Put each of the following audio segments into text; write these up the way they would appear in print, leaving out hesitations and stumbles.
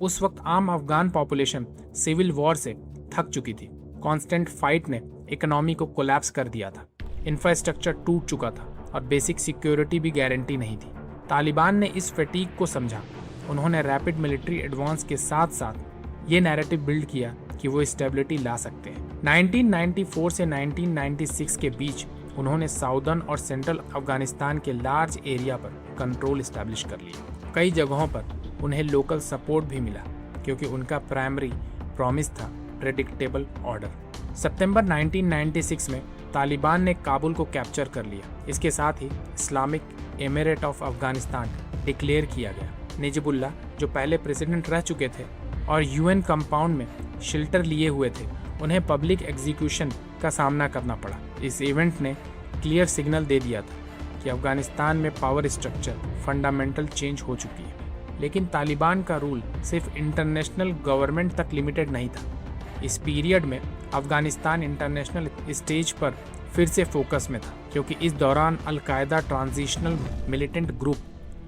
उस वक्त आम अफगान पॉपुलेशन सिविल वॉर से थक चुकी थी। कांस्टेंट फाइट ने इकोनॉमी को कोलैप्स कर दिया था, इंफ्रास्ट्रक्चर टूट चुका था और बेसिक सिक्योरिटी भी गारंटी नहीं थी। तालिबान ने इस फटीग को समझा। उन्होंने रैपिड मिलिट्री एडवांस के साथ साथ ये नैरेटिव बिल्ड किया कि वो स्टेबिलिटी ला सकते हैं। 1994 से 1996 के बीच उन्होंने साउदर्न और सेंट्रल अफगानिस्तान के लार्ज एरिया पर कंट्रोल इस्टेब्लिश कर लिया। कई जगहों पर उन्हें लोकल सपोर्ट भी मिला क्योंकि उनका प्राइमरी प्रॉमिस था प्रेडिक्टेबल ऑर्डर। सितंबर 1996 में तालिबान ने काबुल को कैप्चर कर लिया। इसके साथ ही Islamic Emirate of Afghanistan declare किया गया। निजबुल्ला, जो पहले प्रेसिडेंट रह चुके थे और यूएन कंपाउंड में शेल्टर लिए हुए थे, उन्हें पब्लिक एग्जीक्यूशन का सामना करना पड़ा। इस इवेंट ने क्लियर सिग्नल दे दिया था कि अफगानिस्तान में पावर स्ट्रक्चर फंडामेंटल चेंज हो चुकी है। लेकिन तालिबान का रूल सिर्फ इंटरनेशनल गवर्नमेंट तक लिमिटेड नहीं था। इस पीरियड में अफगानिस्तान इंटरनेशनल स्टेज पर फिर से फोकस में था क्योंकि इस दौरान अल-कायदा ट्रांजिशनल मिलिटेंट ग्रुप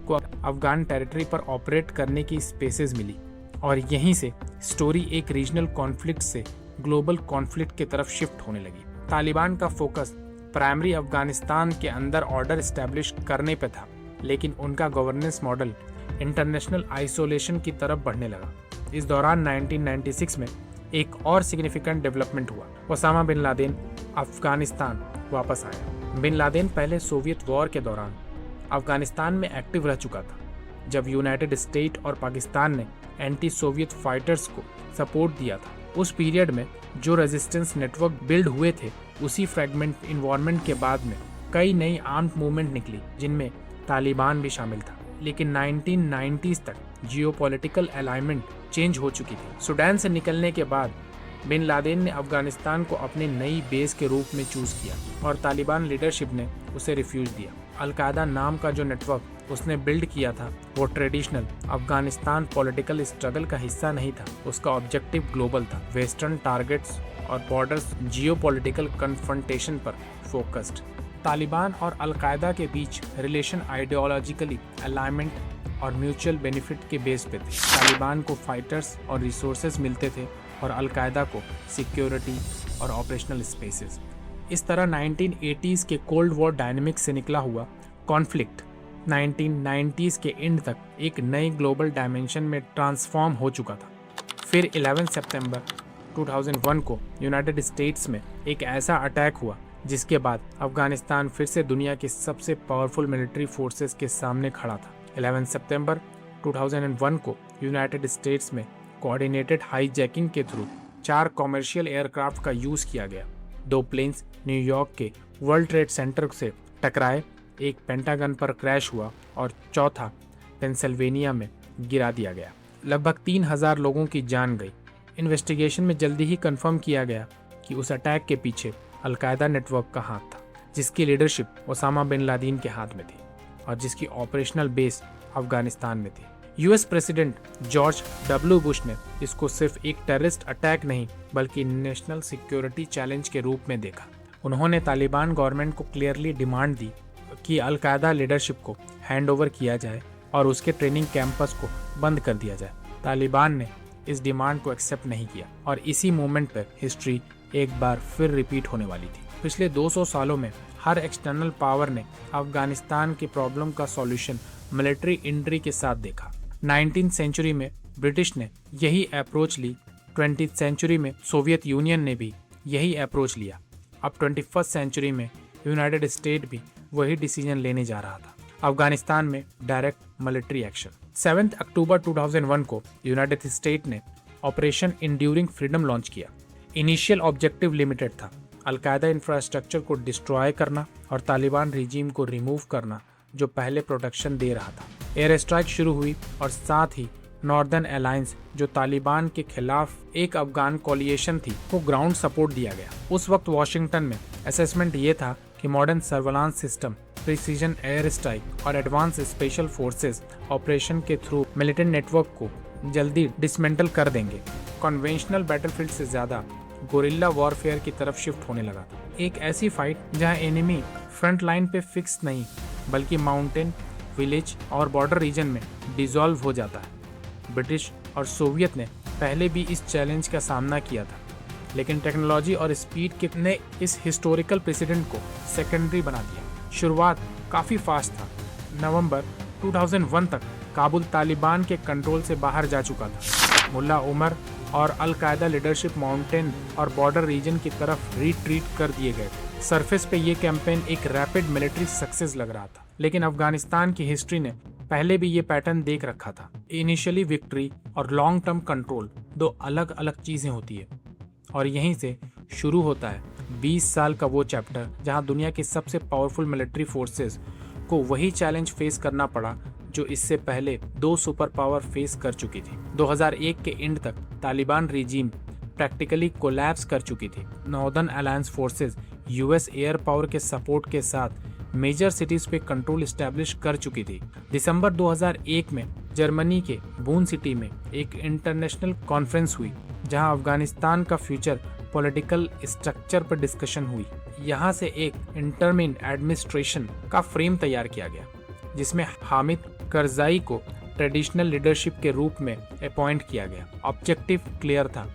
को अफगान टेरिटरी पर ऑपरेट करने की स्पेसेस मिली और यहीं से स्टोरी एक रीजनल कॉन्फ्लिक्ट से ग्लोबल कॉन्फ्लिक्ट की तरफ शिफ्ट होने लगी। तालिबान का फोकस प्राइमरी अफगानिस्तान के अंदर ऑर्डर एस्टेब्लिश करने पर था, लेकिन उनका गवर्नेंस मॉडल इंटरनेशनल आइसोलेशन की तरफ बढ़ने लगा। इस दौरान 1996 में एक और सिग्निफिकेंट डेवलपमेंट हुआ। ओसामा बिन लादेन अफगानिस्तान वापस आया। बिन लादेन पहले सोवियत वॉर के दौरान अफगानिस्तान में एक्टिव रह चुका था, जब यूनाइटेड स्टेट और पाकिस्तान ने एंटी सोवियत फाइटर्स को सपोर्ट दिया था। उस पीरियड में जो रेजिस्टेंस नेटवर्क बिल्ड हुए थे, उसी फ्रैगमेंट इन्वायरमेंट के बाद में कई नई आर्म्ड मूवमेंट निकली, जिनमें तालिबान भी शामिल था। लेकिन 1990s तक जियोपॉलिटिकल अलाइनमेंट चेंज हो चुकी थी। सूडान से निकलने के बाद बिन लादेन ने अफगानिस्तान को अपनी नई बेस के रूप में चूज किया और तालिबान लीडरशिप ने उसे रिफ्यूज दिया। अल-कायदा नाम का जो नेटवर्क उसने बिल्ड किया था, वो ट्रेडिशनल अफगानिस्तान पॉलिटिकल स्ट्रगल का हिस्सा नहीं था। उसका ऑब्जेक्टिव ग्लोबल था, वेस्टर्न टारगेट्स और बॉर्डर्स जियोपॉलिटिकल कन्फ्रंटेशन पर फोकस्ड। तालिबान और अल-कायदा के बीच रिलेशन आइडियोलॉजिकली अलाइनमेंट और म्यूचुअल बेनिफिट के बेस पे थे। तालिबान को फाइटर्स और रिसोर्सेज मिलते थे और अल-कायदा को सिक्योरिटी और ऑपरेशनल स्पेसेस। इस तरह 1980s के कोल्ड वॉर डायनेमिक्स से निकला हुआ कॉन्फ्लिक्ट 1990s के एंड तक एक नए ग्लोबल डायमेंशन में ट्रांसफॉर्म हो चुका था। फिर 11 सितंबर 2001 को यूनाइटेड स्टेट्स में एक ऐसा अटैक हुआ जिसके बाद अफगानिस्तान फिर से दुनिया के सबसे पावरफुल मिलिट्री फोर्सेस के सामने खड़ा था। 11 सितंबर 2001 को यूनाइटेड स्टेट्स में कोऑर्डिनेटेड हाईजैकिंग के थ्रू 4 कॉमर्शियल एयरक्राफ्ट का यूज किया गया। 2 प्लेन्स न्यूयॉर्क के वर्ल्ड ट्रेड सेंटर से टकराए, एक पेंटागन पर क्रैश हुआ और चौथा पेंसिल्वेनिया में गिरा दिया गया। लगभग 3000 लोगों की जान गई। इन्वेस्टिगेशन में जल्दी ही कंफर्म किया गया कि उस अटैक के पीछे अल-कायदा नेटवर्क का हाथ था, जिसकी लीडरशिप ओसामा बिन लादेन के हाथ में थी और जिसकी ऑपरेशनल बेस अफगानिस्तान में थी। US president George W Bush ने इसको सिर्फ एक टेररिस्ट अटैक नहीं बल्कि नेशनल सिक्योरिटी चैलेंज के रूप में देखा। उन्होंने तालिबान गवर्नमेंट को क्लियरली डिमांड दी कि अल-कायदा लीडरशिप को हैंडओवर किया जाए और उसके ट्रेनिंग कैंपस को बंद कर दिया जाए। तालिबान ने इस डिमांड को एक्सेप्ट नहीं किया और इसी मोमेंट पर हिस्ट्री एक बार फिर रिपीट होने वाली थी। पिछले 200 सालों में हर एक्सटर्नल पावर ने अफगानिस्तान की प्रॉब्लम का सॉल्यूशन मिलिट्री एंट्री के साथ देखा। 19th सेंचुरी में ब्रिटिश ने यही अप्रोच ली, 20th सेंचुरी में सोवियत यूनियन ने भी यही अप्रोच लिया। अब 21st सेंचुरी में यूनाइटेड स्टेट भी वही डिसीजन लेने जा रहा था, अफगानिस्तान में डायरेक्ट मिलिट्री एक्शन। 7 अक्टूबर 2001 को यूनाइटेड स्टेट ने ऑपरेशन इंड्यूरिंग फ्रीडम लॉन्च किया। इनिशियल ऑब्जेक्टिव लिमिटेड था, अल-कायदा इंफ्रास्ट्रक्चर को डिस्ट्रॉय करना और तालिबान रिजीम को रिमूव करना जो पहले प्रोटेक्शन दे रहा था। एयर स्ट्राइक शुरू हुई और साथ ही नॉर्दर्न अलायंस जो तालिबान के खिलाफ एक अफगान कोलिएशन थी को ग्राउंड सपोर्ट दिया गया। उस वक्त वॉशिंगटन में असेसमेंट ये था कि modern surveillance system, precision air strike और एडवांस स्पेशल फोर्सेस ऑपरेशन के थ्रू मिलिटेंट नेटवर्क को जल्दी डिसमेंटल कर देंगे। कन्वेंशनल बैटलफील्ड से ज्यादा गोरिल्ला वॉरफेयर की तरफ शिफ्ट होने लगा था। एक ऐसी फाइट जहां एनिमी फ्रंट लाइन पे फिक्स नहीं बल्कि माउंटेन, विलेज और बॉर्डर रीजन में डिसॉल्व हो जाता है। ब्रिटिश और सोवियत ने पहले भी इस चैलेंज का सामना किया था, लेकिन टेक्नोलॉजी और स्पीड ने इस हिस्टोरिकल प्रेसिडेंट को सेकेंडरी बना दिया। शुरुआत काफ़ी फास्ट था। नवंबर 2001 तक काबुल तालिबान के कंट्रोल से बाहर जा चुका था। मुल्ला उमर और अल-कायदा लीडरशिप माउंटेन और बॉर्डर रीजन की तरफ रिट्रीट कर दिए गए थे। सरफेस पे ये कैंपेन एक रैपिड मिलिट्री सक्सेस लग रहा था, लेकिन अफगानिस्तान की हिस्ट्री ने पहले भी ये पैटर्न देख रखा था। इनिशियली विक्ट्री और लॉन्ग टर्म कंट्रोल दो अलग अलग चीजें होती है, और यहीं से शुरू होता है 20 साल का वो चैप्टर जहां दुनिया की सबसे पावरफुल मिलिट्री फोर्सेस को वही चैलेंज फेस करना पड़ा जो इससे पहले दो सुपर पावर फेस कर चुकी थी। 2001 के एंड तक तालिबान रिजीम प्रैक्टिकली कोलैप्स कर चुकी थी। Northern alliance forces US air power के सपोर्ट के साथ मेजर सिटीज पे कंट्रोल एस्टैब्लिश कर चुकी थी। दिसंबर 2001 में जर्मनी के बून सिटी में एक इंटरनेशनल कॉन्फ्रेंस हुई जहां अफगानिस्तान का फ्यूचर पॉलिटिकल स्ट्रक्चर पर डिस्कशन हुई। यहाँ से एक इंटरमिन एडमिनिस्ट्रेशन का फ्रेम तैयार किया गया, जिसमें हामिद करजाई को ट्रेडिशनल लीडरशिप के रूप में अपॉइंट किया गया। ऑब्जेक्टिव क्लियर था,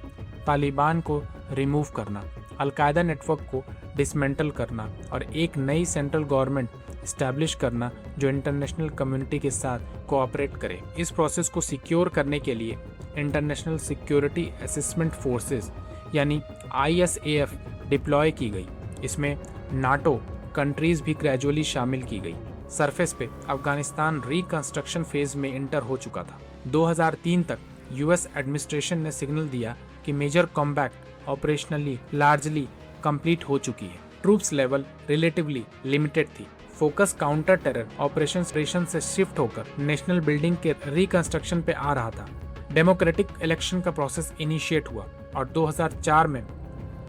तालिबान को रिमूव करना, अल-कायदा नेटवर्क को डिसमेंटल करना और एक नई सेंट्रल गवर्नमेंट इस्टेब्लिश करना जो इंटरनेशनल कम्युनिटी के साथ कोऑपरेट करे। इस प्रोसेस को सिक्योर करने के लिए इंटरनेशनल सिक्योरिटी असेसमेंट फोर्सेस यानी ISAF डिप्लॉय की गई। इसमें नाटो कंट्रीज भी ग्रेजुअली शामिल की गई। सरफेस पे अफगानिस्तान रिकंस्ट्रक्शन फेज में इंटर हो चुका था। 2003 तक यूएस एडमिनिस्ट्रेशन ने सिग्नल दिया कि major combat operationally largely complete हो चुकी है। ट्रूप्स लेवल रिलेटिवली लिमिटेड थी। फोकस काउंटर टेरर ऑपरेशन से शिफ्ट होकर नेशनल बिल्डिंग के रिकंस्ट्रक्शन पे आ रहा था। डेमोक्रेटिक इलेक्शन का प्रोसेस इनिशिएट हुआ और 2004 में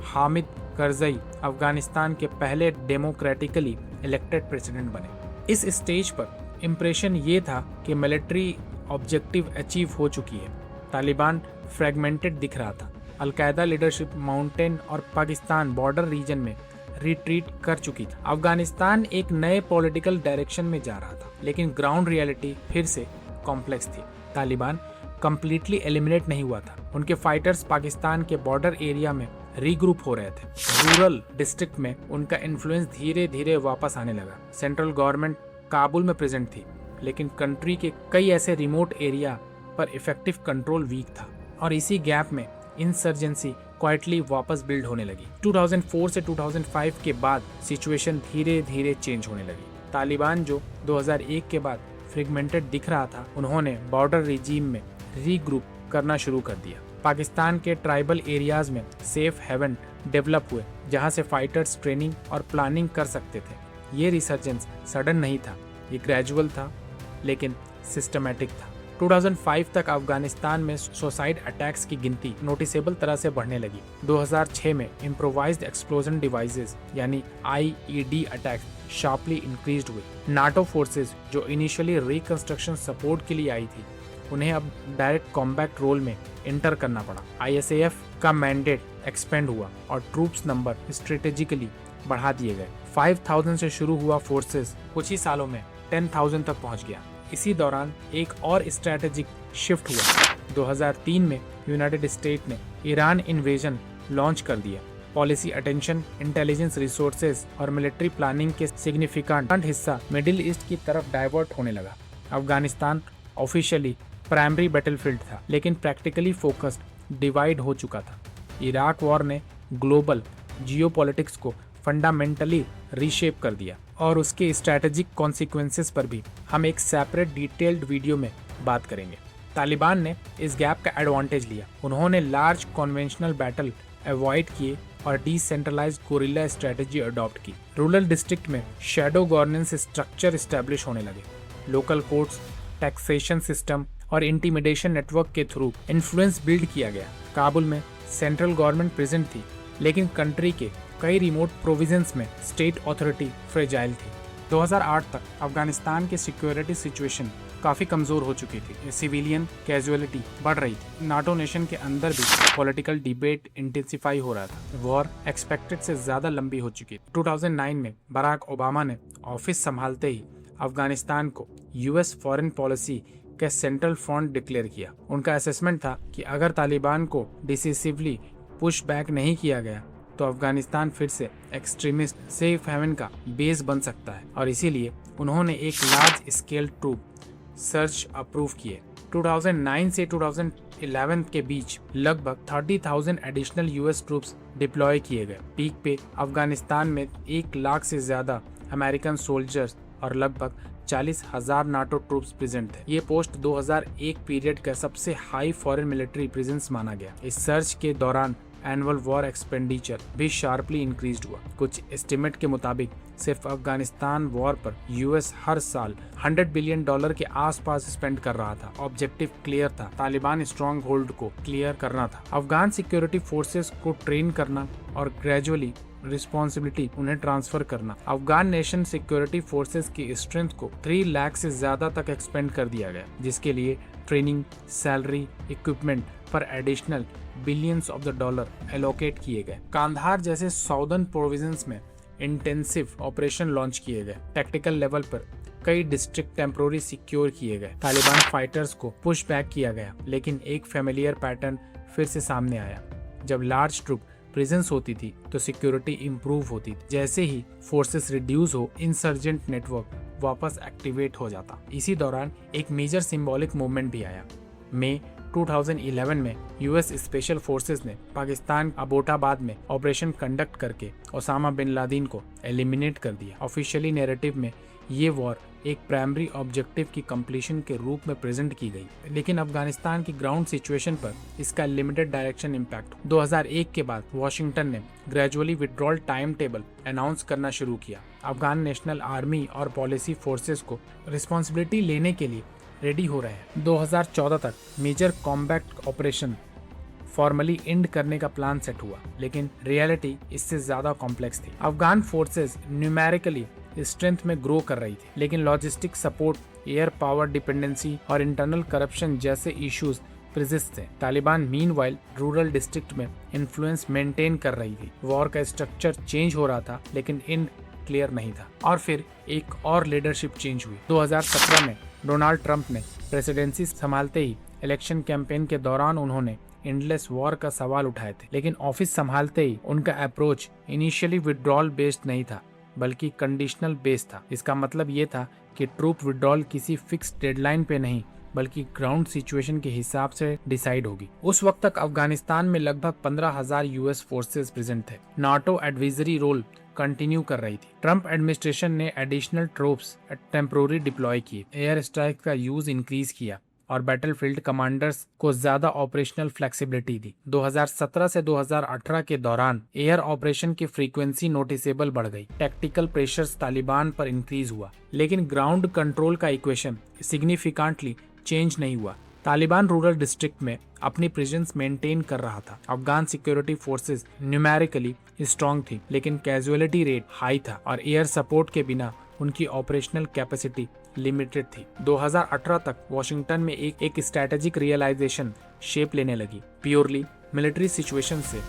हामिद करजई अफगानिस्तान के पहले डेमोक्रेटिकली इलेक्टेड प्रेसिडेंट बने। इस स्टेज पर इम्प्रेशन ये था कि मिलिट्री ऑब्जेक्टिव अचीव हो चुकी है। तालिबान फ्रेगमेंटेड दिख रहा था। अल-कायदा लीडरशिप माउंटेन और पाकिस्तान बॉर्डर रीजन में रिट्रीट कर चुकी थी। अफगानिस्तान एक नए पॉलिटिकल डायरेक्शन में जा रहा था, लेकिन ग्राउंड रियलिटी फिर से कॉम्प्लेक्स थी। तालिबान कंप्लीटली एलिमिनेट नहीं हुआ था। उनके फाइटर्स पाकिस्तान के बॉर्डर एरिया में रीग्रुप हो रहे थे। रूरल डिस्ट्रिक्ट में उनका इन्फ्लुएंस धीरे धीरे वापस आने लगा। सेंट्रल गवर्नमेंट काबुल में प्रेजेंट थी, लेकिन कंट्री के कई ऐसे रिमोट एरिया पर इफेक्टिव कंट्रोल वीक था, और इसी गैप में इंसर्जेंसी क्वाइटली वापस बिल्ड होने लगी। 2004 से 2005 के बाद सिचुएशन धीरे धीरे चेंज होने लगी। तालिबान जो 2001 के बाद फ्रेगमेंटेड दिख रहा था, उन्होंने बॉर्डर रिजीम में रीग्रुप करना शुरू कर दिया। पाकिस्तान के ट्राइबल एरियाज में सेफ हेवन डेवलप हुए, जहां से फाइटर्स ट्रेनिंग और प्लानिंग कर सकते थे। ये रिसर्जेंस सडन नहीं था, ये ग्रेजुअल था लेकिन सिस्टमैटिक था। 2005 तक अफगानिस्तान में सुसाइड अटैक्स की गिनती नोटिसेबल तरह से बढ़ने लगी। 2006 में इम्प्रोवाइज्ड एक्सप्लोजन डिवाइसेस यानी IED अटैक्स शार्पली इंक्रीज्ड हुए। नाटो फोर्सेस जो इनिशियली रिकंस्ट्रक्शन सपोर्ट के लिए आई थी, उन्हें अब डायरेक्ट कॉम्बैट रोल में एंटर करना पड़ा। ISAF का मैंडेट एक्सपेंड हुआ और ट्रूप्स नंबर स्ट्रेटेजिकली बढ़ा दिए गए। 5000 से शुरू हुआ फोर्सेस कुछ ही सालों में 10,000 तक पहुंच गया। इसी दौरान एक और स्ट्रैटेजिक शिफ्ट हुआ। 2003 में यूनाइटेड स्टेट ने ईरान इन्वेजन लॉन्च कर दिया। पॉलिसी अटेंशन, इंटेलिजेंस रिसोर्सेज और मिलिट्री प्लानिंग के सिग्निफिकेंट हिस्सा मिडिल ईस्ट की तरफ डाइवर्ट होने लगा। अफगानिस्तान ऑफिशियली प्राइमरी बैटलफील्ड था, लेकिन प्रैक्टिकली फोकस्ड डिवाइड हो चुका था। इराक वॉर ने ग्लोबल जियोपॉलिटिक्स को फंडामेंटली रीशेप कर दिया, और उसके स्ट्रैटेजिक कॉन्सिक्वेंसेस पर भी हम एक सेपरेट डिटेल्ड वीडियो में बात करेंगे। तालिबान ने इस गैप का एडवांटेज लिया। उन्होंने लार्ज कन्वेंशनल बैटल अवॉइड किए और डिसेंट्रलाइज्ड गोरिल्ला स्ट्रेटेजी अडॉप्ट की। रूरल डिस्ट्रिक्ट में शैडो गवर्नेंस स्ट्रक्चर एस्टेब्लिश होने लगे। लोकल कोर्ट्स, टैक्सेशन सिस्टम और इंटिमिडेशन नेटवर्क के थ्रू इन्फ्लुएंस बिल्ड किया गया। काबुल में सेंट्रल गवर्नमेंट प्रेजेंट थी, लेकिन कंट्री के कई रिमोट प्रोविजंस में स्टेट अथॉरिटी फ्रेजाइल थी। 2008 तक अफगानिस्तान की सिक्योरिटी सिचुएशन काफी कमजोर हो चुकी थी। सिविलियन कैजुअलिटी बढ़ रही थी। नाटो नेशन के अंदर भी पॉलिटिकल डिबेट इंटेंसिफाई हो रहा था। वॉर एक्सपेक्टेड से ज्यादा लंबी हो चुकी थी। 2009 में बराक ओबामा ने ऑफिस संभालते ही अफगानिस्तान को यूएस फॉरेन पॉलिसी के सेंट्रल फ्रंट डिक्लेयर किया। उनका असेसमेंट था कि अगर तालिबान को डिसिसिवली पुश बैक नहीं किया गया तो अफगानिस्तान फिर से एक्सट्रीमिस्ट सेफ हेवन का बेस बन सकता है, और इसीलिए उन्होंने एक large scale troop surge approve किए। 2009 से 2011 के बीच लगभग 30,000 एडिशनल यूएस ट्रूप्स डिप्लॉय किए गए। पीक पे अफगानिस्तान में 1 लाख से ज्यादा अमेरिकन सोल्जर्स और लगभग 40,000 नाटो ट्रूप्स प्रेजेंट थे। ये पोस्ट 2001 पीरियड का सबसे हाई फॉरेन मिलिट्री प्रेजेंस माना गया। इस सर्च के दौरान एनुअल वॉर एक्सपेंडिचर भी शार्पली इंक्रीज हुआ। कुछ एस्टिमेट के मुताबिक सिर्फ अफगानिस्तान वॉर पर यूएस हर साल $100 बिलियन के आसपास स्पेंड कर रहा था। ऑब्जेक्टिव क्लियर था, तालिबान स्ट्रॉन्ग होल्ड को क्लियर करना था, अफगान सिक्योरिटी फोर्सेस को ट्रेन करना और ग्रेजुअली रिस्पॉन्सिबिलिटी उन्हें ट्रांसफर करना। अफगान नेशन सिक्योरिटी फोर्सेस की स्ट्रेंथ को 3 लाख से ज्यादा तक एक्सपेंड कर दिया गया, जिसके लिए ट्रेनिंग, सैलरी, इक्विपमेंट पर additional billions of the dollar allocate किए गए। कांधार जैसे साउदर्न प्रोविंस में इंटेंसिव ऑपरेशन लॉन्च किए गए। टैक्टिकल लेवल पर कई डिस्ट्रिक्ट टेम्पोररी सिक्योर किए गए। तालिबान फाइटर्स को पुश बैक किया गया, लेकिन एक फेमिलियर पैटर्न फिर से सामने आया। जब लार्ज ट्रूप प्रेजेंस होती थी तो सिक्योरिटी इंप्रूव होती थी। जैसे ही फोर्सेस रिड्यूस हो, इंसर्जेंट नेटवर्क वापस एक्टिवेट हो जाता। इसी दौरान एक मेजर सिंबॉलिक मूवमेंट भी आया। मई 2011 में यूएस स्पेशल फोर्सेस ने पाकिस्तान अबोटाबाद में ऑपरेशन कंडक्ट करके ओसामा बिन लादेन को एलिमिनेट कर दिया। ऑफिशियली नैरेटिव में ये वॉर एक प्राइमरी ऑब्जेक्टिव की कंप्लीशन के रूप में प्रेजेंट की गई, लेकिन अफगानिस्तान की ग्राउंड सिचुएशन पर इसका लिमिटेड डायरेक्शन इम्पैक्ट। 2001 के बाद वॉशिंगटन ने gradually withdrawal time table announce करना शुरू किया। अफगान नेशनल आर्मी और पॉलिसी फोर्सेस को रिस्पॉन्सिबिलिटी लेने के लिए रेडी हो रहे हैं। 2014 तक major combat operation formally end करने का प्लान सेट हुआ, लेकिन रियलिटी इससे ज्यादा कॉम्प्लेक्स थी। अफगान फोर्सेस न्यूमेरिकली स्ट्रेंथ में ग्रो कर रही थी, लेकिन logistic support, air power dependency और इंटरनल करप्शन जैसे इश्यूज प्रेजेंट थे। तालिबान मीनवाइल रूरल डिस्ट्रिक्ट में इन्फ्लुएंस मेंटेन कर रही थी। वॉर का स्ट्रक्चर चेंज हो रहा था, लेकिन एंड क्लियर नहीं था। और फिर एक और लीडरशिप चेंज हुई। 2017 में डोनाल्ड ट्रंप ने प्रेसिडेंसी संभालते ही इलेक्शन कैंपेन के दौरान उन्होंने एंडलेस वॉर का सवाल उठाए थे, लेकिन ऑफिस संभालते ही उनका अप्रोच इनिशियली विड्रॉल बेस्ड नहीं था, बल्कि कंडीशनल बेस्ड था। इसका मतलब ये था कि ट्रूप विड्रॉल किसी फिक्स डेडलाइन पे नहीं, बल्कि ग्राउंड सिचुएशन के हिसाब से डिसाइड होगी। उस वक्त तक अफगानिस्तान में लगभग 15,000 यूएस फोर्सेस प्रेजेंट थे। नाटो एडवाइजरी रोल कंटिन्यू कर रही थी। ट्रंप एडमिनिस्ट्रेशन ने एडिशनल ट्रूप्स टेम्पोररी डिप्लॉय किए, एयर स्ट्राइक का यूज इंक्रीज किया और बैटलफील्ड कमांडर्स को ज्यादा ऑपरेशनल फ्लेक्सिबिलिटी दी। 2017 से 2018 के दौरान एयर ऑपरेशन की फ्रीक्वेंसी नोटिसेबल बढ़ गई। टैक्टिकल प्रेशर्स तालिबान पर इंक्रीज हुआ, लेकिन ग्राउंड कंट्रोल का इक्वेशन सिग्निफिकेंटली चेंज नहीं हुआ। तालिबान रूरल डिस्ट्रिक्ट में अपनी प्रेजेंस मेंटेन कर रहा था। Afghan security forces numerically strong थी, लेकिन कैजुअलिटी रेट हाई था और एयर सपोर्ट के बिना उनकी ऑपरेशनल कैपेसिटी लिमिटेड थी। 2018 तक वॉशिंगटन में एक स्ट्रेटेजिक रियलाइजेशन शेप लेने लगी। प्योरली मिलिट्री सिचुएशन से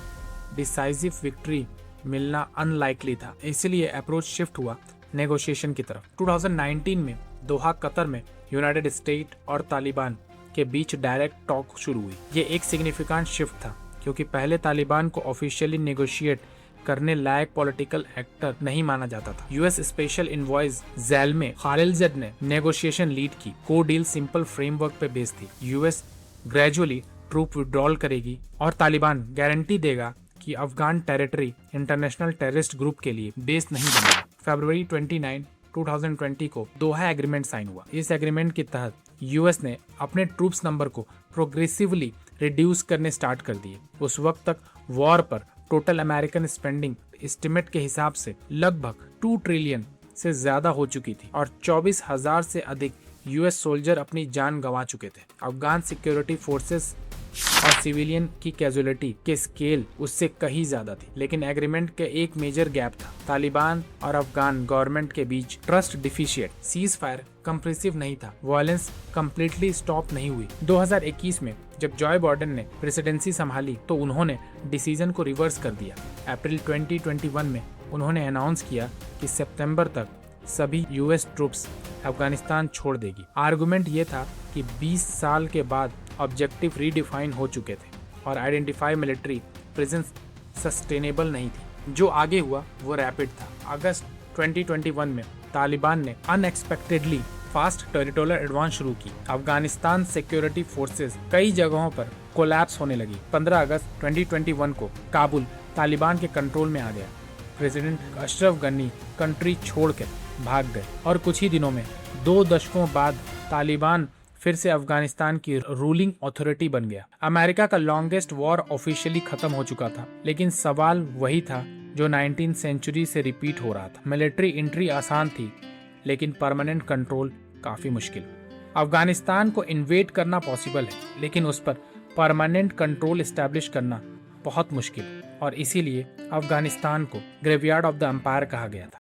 डिसाइसिव विक्ट्री मिलना अनलाइकली था, इसलिए अप्रोच शिफ्ट हुआ नेगोशिएशन की तरफ। 2019 में दोहा कतर में यूनाइटेड स्टेट और तालिबान के बीच डायरेक्ट टॉक शुरू हुई। ये एक सिग्निफिकेंट शिफ्ट था, क्योंकि पहले तालिबान को ऑफिशियली नेगोशिएट करने लायक पॉलिटिकल एक्टर नहीं माना जाता था। यूएस स्पेशल इनवॉइस ज़ैल्मे खालिलज़द ने नेगोशिएशन लीड की। को डील सिंपल फ्रेमवर्क पे बेस्ड थी। यूएस ग्रेजुअली ट्रूप विड्रॉल करेगी और तालिबान गारंटी देगा कि Afghan territory international terrorist group के लिए बेस नहीं बनेगा। फरवरी 29, 2020 को दोहा एग्रीमेंट साइन हुआ। इस एग्रीमेंट के तहत यूएस ने अपने ट्रूप्स नंबर को प्रोग्रेसिवली रिड्यूस करने स्टार्ट कर दिए। उस वक्त तक वॉर पर टोटल अमेरिकन स्पेंडिंग एस्टिमेट के हिसाब से लगभग 2 ट्रिलियन से ज्यादा हो चुकी थी और 24,000 से अधिक यूएस सोल्जर अपनी जान गंवा चुके थे। अफगान सिक्योरिटी फोर्सेस और सिविलियन की कैजुअलिटी के स्केल उससे कहीं ज्यादा थी, लेकिन एग्रीमेंट के एक मेजर गैप था। तालिबान और अफगान गवर्नमेंट के बीच trust deficit, cease fire comprehensive नहीं था, वायलेंस कंप्लीटली स्टॉप नहीं हुई। 2021 में जब जॉय बाइडेन ने प्रेसिडेंसी संभाली तो उन्होंने डिसीजन को रिवर्स कर दिया। अप्रैल 2021 में उन्होंने अनाउंस किया कि सितंबर तक सभी यूएस ट्रूप्स अफगानिस्तान छोड़ देगी। आर्गुमेंट ये था कि 20 साल के बाद ऑब्जेक्टिव रीडिफाइन हो चुके थे और आइडेंटिफाई मिलिट्री प्रेजेंस सस्टेनेबल नहीं थी। जो आगे हुआ वो रैपिड था। अगस्त 2021 में तालिबान ने अनएक्सपेक्टेडली फास्ट टेरिटोरियल एडवांस शुरू की। अफगानिस्तान सिक्योरिटी फोर्सेस कई जगहों पर कोलैप्स होने लगी। 15 अगस्त 2021 को काबुल तालिबान के कंट्रोल में आ गया। प्रेसिडेंट अशरफ गनी कंट्री छोड़कर भाग गए और कुछ ही दिनों में 2 दशकों बाद तालिबान फिर से अफगानिस्तान की रूलिंग अथॉरिटी बन गया। अमेरिका का लॉन्गेस्ट वॉर ऑफिशियली खत्म हो चुका था, लेकिन सवाल वही था जो 19th सेंचुरी से रिपीट हो रहा था। मिलिट्री एंट्री आसान थी, लेकिन परमानेंट कंट्रोल काफी मुश्किल। अफगानिस्तान को इन्वेड करना पॉसिबल है, लेकिन उस पर परमानेंट कंट्रोल एस्टैब्लिश करना बहुत मुश्किल, और इसीलिए अफगानिस्तान को ग्रेवयार्ड ऑफ द एम्पायर कहा गया था।